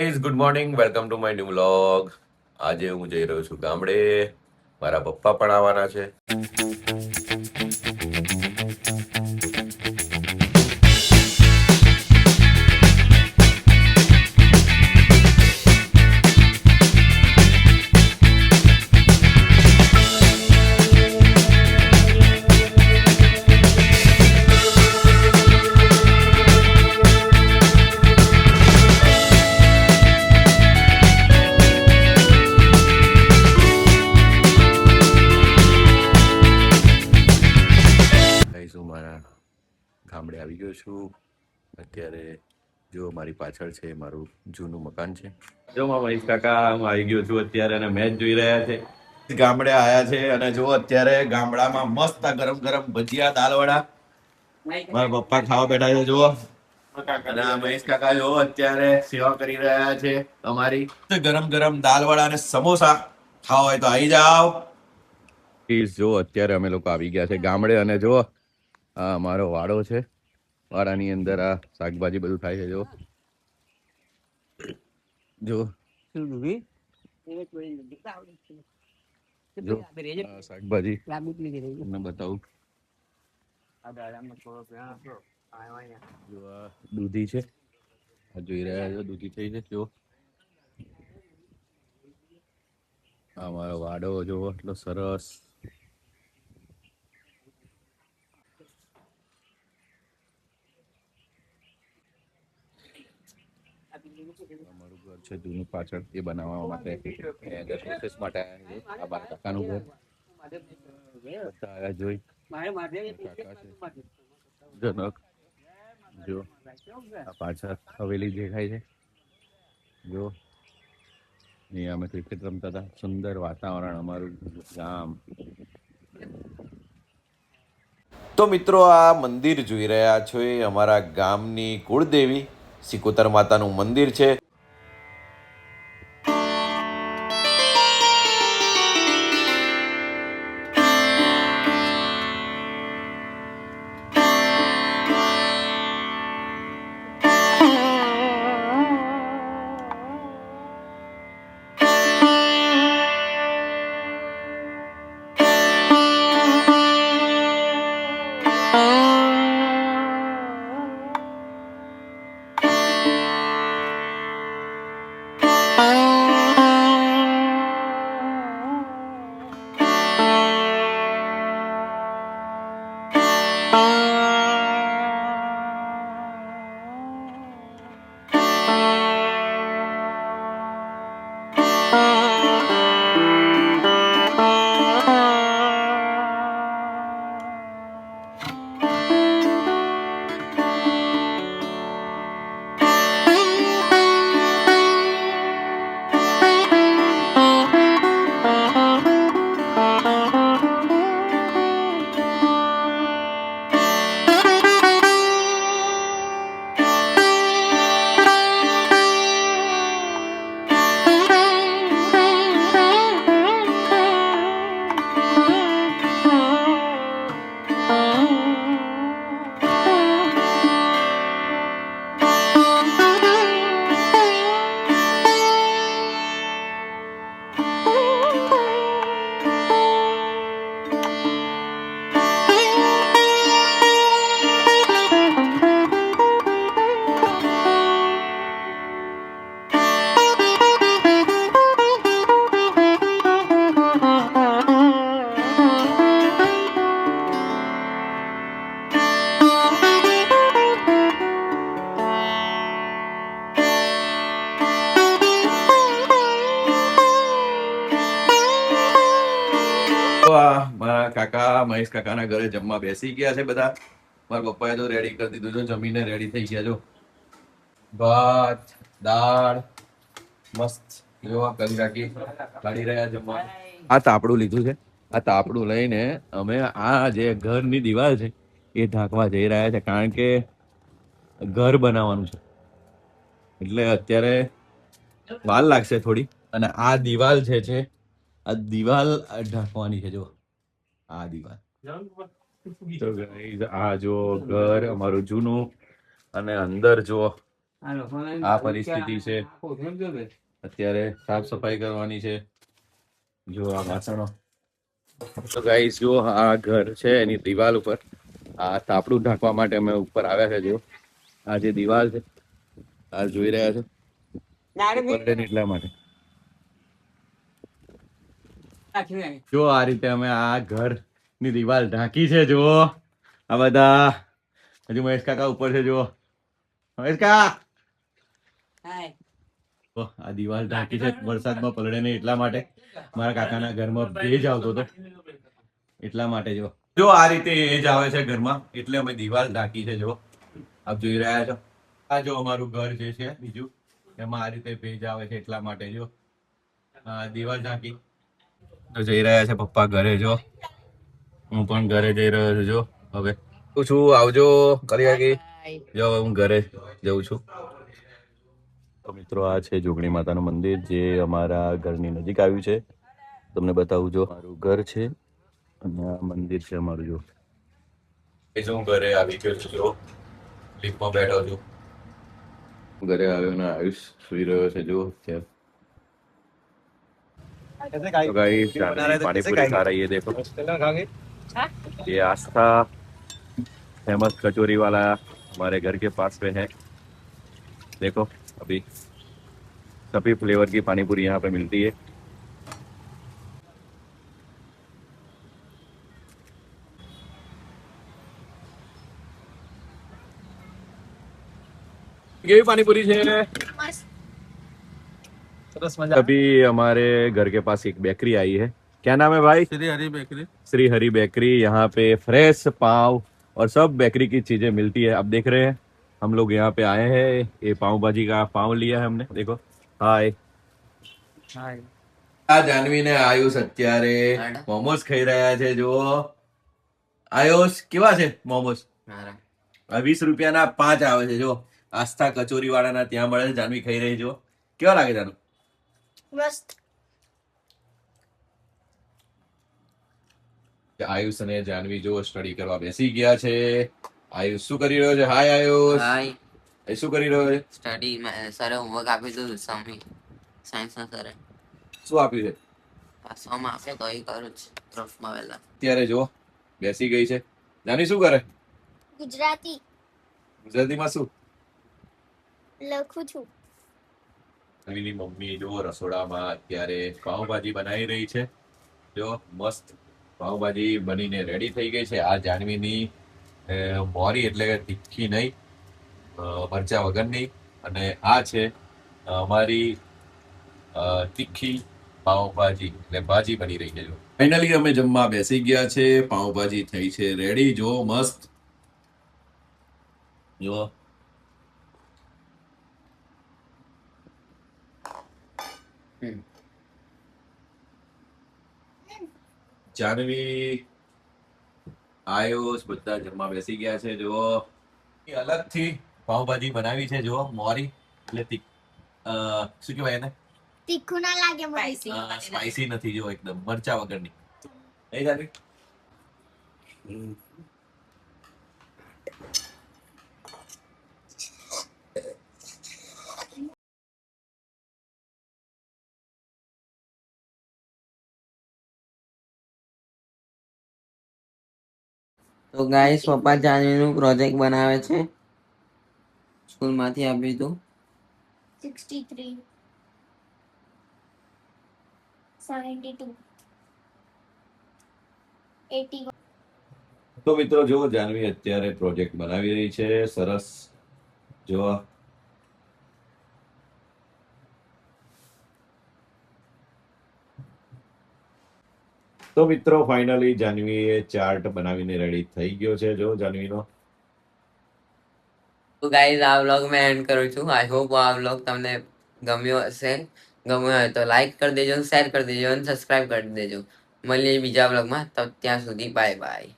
Good morning, welcome to my new vlog. આજે હું જઈ રહ્યો છું ગામડે. મારા પપ્પા પણ આવવાના છે. હું મારા ગામડે આવી ગયો છું. અત્યારે જો મારી પાછળ છે મારું જૂનું મકાન છે. જો મહેશ કાકા હું આવી ગયો છું અત્યારે અને મેચ જોઈ રહ્યા છે. ગામડે આયા છે અને જો અત્યારે ગામડામાં મસ્ત ગરમ ગરમ ભજીયા દાલવડા મારા પપ્પા ખાવા બેઠા છે. જુઓ અને મહેશ કાકા જો અત્યારે સેવા કરી રહ્યા છે અમારી. ગરમ ગરમ દાલવડા અને સમોસા ખાવા હોય તો આવી જાઓ. જો અત્યારે અમે લોકો આવી ગયા છે ગામડે અને જો આ મારો વાડો છે. વાડાની અંદર આ શાકભાજી બધું થાય છે. જો શાકભાજી તમને બતાવું. જો આ દૂધી છે, આ જોઈ રહ્યા છો દૂધી થઈ છે. જો આ મારો વાડો જોવો એટલો સરસ. અમારું ઘર છે જૂનું પાછળ એ બનાવવા માટે પ્રોસેસ માટે આવ્યા છે. આ મારા કાકાનું ઘર જોઈ કાકા છે જનક. જો આ પાછળ હવેલી દેખાય છે. જો અહીંયા અમે ક્રિકેટ રમતા હતા. સુંદર વાતાવરણ અમારું ગામ. તો મિત્રો આ મંદિર જોઈ રહ્યા છો એ અમારા ગામની કુળદેવી સિકોતર માતાનું મંદિર છે. મારા કાકા મહેશ કાકાના ઘરે જમવા બેસી ગયા છે બધા. મારા પપ્પાએ તો રેડી કરી દીધું છે. જમીને રેડી થઈ ગયા. જો ભાત દાળ મસ્ત જોવા કરી રાખી કાઢી રહ્યા જમવા. આ તાપડું લીધું છે. આ તાપડું લઈને અમે આ જે ઘરની દિવાલ છે એ ઢાંકવા જઈ રહ્યા છે, કારણ કે ઘર બનાવવાનું છે એટલે અત્યારે વાર લાગશે થોડી. અને આ દિવાલ છે આ દિવાલ ઢાંકવાની છે. જો આ દિવાલ. તો ગાઈઝ આ જો ઘર અમારું જૂનું અને અંદર જો આ પરિસ્થિતિ છે. અત્યારે સાફ સફાઈ કરવાની છે. જો આ વાસણો. તો ગાઈસ જો આ ઘર છે એની દિવાલ ઉપર આ તાપડું ઢાંકવા માટે અમે ઉપર આવ્યા છે. જો આ જે દિવાલ છે આ જોઈ રહ્યા છો પડે ને એટલા માટે જો આ રીતે અમે આ ઘર ની દિવાલ ઢાંકી છે. જો આ બધા હજુ મહેશ કાકા ઉપર છે. જો મહેશ કાકા આ દિવાલ ઢાંકી છે વરસાદમાં પલળે નહીં એટલા માટે. મારા કાકાના ઘરમાં ભેજ આવતો હતો એટલા માટે. જો આ રીતે એજ આવે છે ઘરમાં એટલે અમે દિવાલ ઢાંકી છે. જો આપ જોઈ રહ્યા છો આ જો અમારું ઘર જે છે બીજું એમાં આ રીતે ભેજ આવે છે એટલા માટે. જો દિવાલ ઢાંકી તો જઈ રહ્યા છે પપ્પા ઘરે. જો હું પણ ઘરે જઈ રહ્યો છું. જો હવે છું આવજો કરી જો હવે હું ઘરે જઉં છું. તો મિત્રો આ છે જોગણી માતાનું મંદિર જે અમારા ઘરની નજીક આવ્યું છે. તમને બતાવું. જો મારું ઘર છે અને આ મંદિર છે અમારું. જો હું ઘરે આવી ગયો છું. જો લિફ્ટમાં બેઠો છું. ઘરે આવ્યો ને આયુષ સુઈ રહ્યો છે. જો तो गाइस पानीपुरी खा रही है. देखो ये आस्था फेमस कचौरी वाला हमारे घर के पास में है. देखो अभी सभी फ्लेवर की पानीपुरी यहाँ पे मिलती है. ये पानीपुरी है. अभी हमारे घर के पास एक बेकरी आई है. क्या नाम है भाई? श्री हरी बेकरी. श्री हरी बेकरी. यहाँ पे फ्रेश पाव और सब बेकरी की चीजें मिलती है. आप देख रहे हैं हम लोग यहाँ पे आए हैं. ये पाव भाजी का पाव लिया है हमने. देखो हाय हाय. આ જાનવી ને આયુષ અત્યારે મોમોસ ખાઈ રહ્યા છે. જો આયુષ કેવા છે મોમોસ? 20 રૂપિયાના 5 આવે છે. જો આસ્થા કચોરી વાળાના ત્યાં મળે છે. જાનવી ખાઈ રહી. જો કેવા લાગે જાનુ? મસ્ત. આયુષ અને જાનવી જો સ્ટડી કરવા બેસી ગયા છે. આયુષ શું કરી રહ્યો છે? હાય આયુષ. હાય. એ શું કરી રહ્યો છે? સ્ટડી. સરે હોમવર્ક આપી દીધું. સાયન્સ ના સરે શું આપ્યું છે? પાસમાં આપે તો એ કરું છું રફમાં વેલા. અત્યારે જો બેસી ગઈ છે. જાનવી શું કરે? ગુજરાતી. ગુજરાતીમાં શું લખું છું? જાનવીની મમ્મી જો રસોડામાં અત્યારે પાવભાજી બનાવી રહી છે. જો મસ્ત પાવભાજી બનીને રેડી થઈ ગઈ છે. આ જાનવીની મોરી એટલે કે તીખી નહીં, મરચા વગરની. અને આ છે અમારી તીખી પાવભાજી એટલે ભાજી બની રહી છે. જો ફાઇનલી અમે જમવા બેસી ગયા છે. પાવભાજી થઈ છે રેડી. જો મસ્ત. જો જાનવી આયુષ બધા જમવા બેસી ગયા છે. જો અલગથી પાવભાજી બનાવી છે. જો મોરી એટલે શું કહેવાય એને? તીખું ના લાગે. સ્પાઈસી નથી. જો એકદમ મરચા વગરની. નહીં જાનવી? તો ગાઈસ પપ્પા જાનવીનું પ્રોજેક્ટ બનાવે છે. સ્કૂલમાંથી આપ્યું હતું. 63 72 81. તો મિત્રો જો જાનવી અત્યારે પ્રોજેક્ટ બનાવી રહી છે. સરસ. જો તો મિત્રો ફાઇનલી જાનવીએ ચાર્ટ બનાવીને રેડી થઈ ગયો છે. જો જાનવીનો. તો ગાઈસ આ વ્લોગ મેં એન્ડ કરું છું. આઈ હોપ આ વ્લોગ તમને ગમ્યો હશે. ગમ્યો હોય તો લાઈક કરી દેજો, શેર કરી દેજો અને સબસ્ક્રાઇબ કરી દેજો. મળીએ બીજા વ્લોગમાં. તો ત્યાં સુધી બાય બાય.